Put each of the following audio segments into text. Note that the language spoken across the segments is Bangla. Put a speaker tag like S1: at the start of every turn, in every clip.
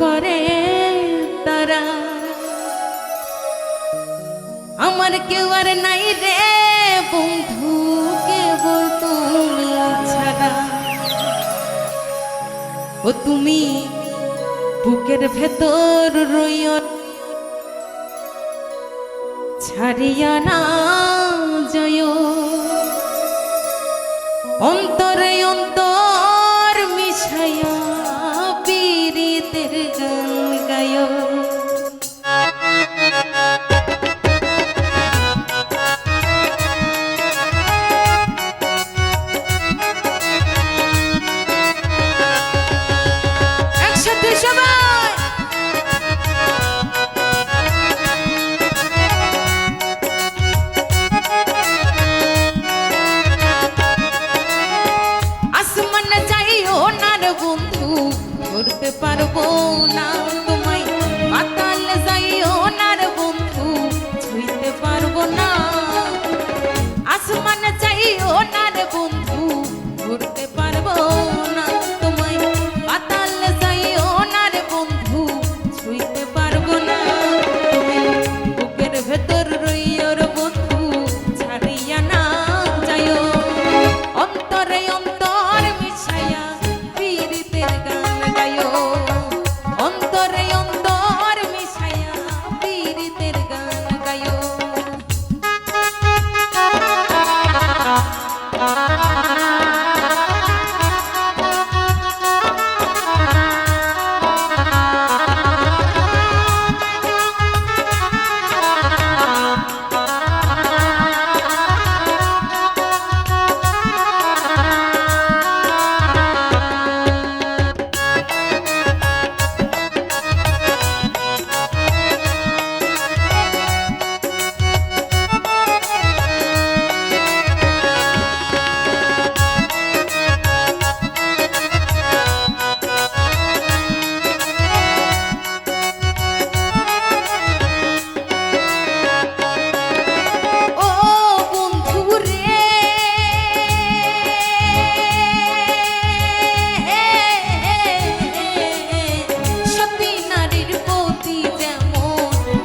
S1: করে তারা। আমার কেউ আর নাই রে বন্ধু, কেবল তুমি ছাড়া। ও তুমি বুকের ভেতর রইও, ছাড়িয়া না যায়। অন্তরে অন্তর মিশাইয়া পীড়িতের গান গায়। একসাথে সবাই করতে পারবো না তোমায়, পাতাল যাইও না রে বন্ধু, ছুঁইতে পারবো না। আসমান চাইও না রে বন্ধু, ঘুরতে পারবো না তোমায়, পাতাল যাইও না রে বন্ধু, ছুঁইতে পারবো না। তুমি বুকের ভেতর রইও রে বন্ধু, ছাড়িয়া না যাইও। অন্তরে অন্তর মিশাইয়া পীড়িতের গান গায়ো। অন্তরে অন্তর মিশাইয়া পীড়িতের গান গায়ো।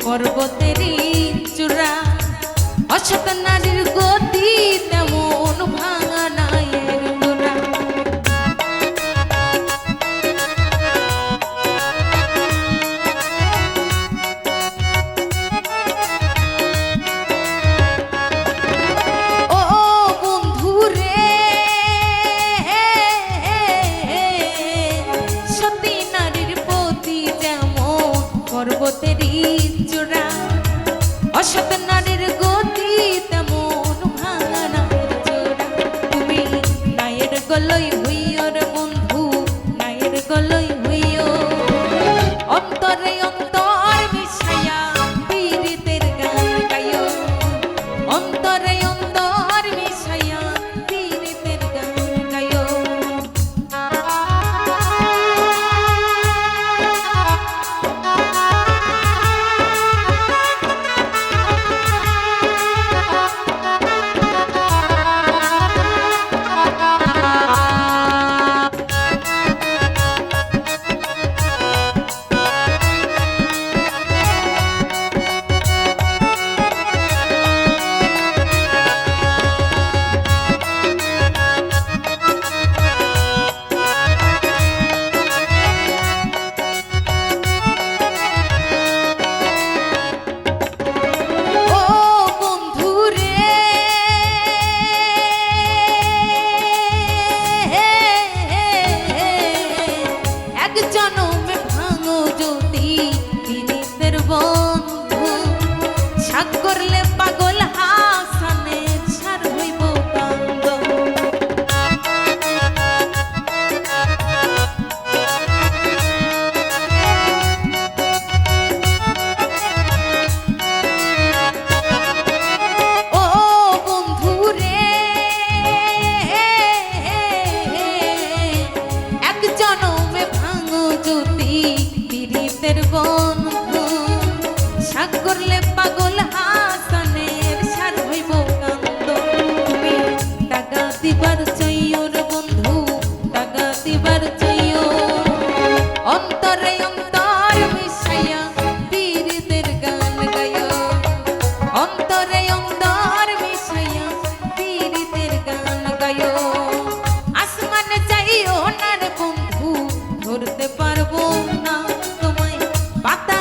S1: পর্বতেরই চূড়া, অসত নারীর গতি তেমন ভাঙা নায়ের গোড়া। ও বন্ধু রে, সতী নারীর প্রতি যেমন পর্বতেরই চূড়া, অসত নারীর গতি তেমন ভাঙা নায়ের চূড়া। তুমি নায়ের গলই হইও রে বন্ধু, নায়ের গলই হইও। অন্তরে অন্তর মিশাইয়া পীড়িতের গান গায়ো। অন্তরে অন্তর মিশাইয়া পীড়িতের গান গায়ো। করলে পাগল হাসানে ছাড় হইব কান্দ। ও বন্ধু রে, এক জনমে ভাঙো যদি পীড়িতের বন্ধু, শাক করলে পাগল হাসানের সার হইব কান্দ। তুমি টাকা দিবার চাইও রে বন্ধু, টাকা দিবার চাইও। অন্তরে অন্তর পাতা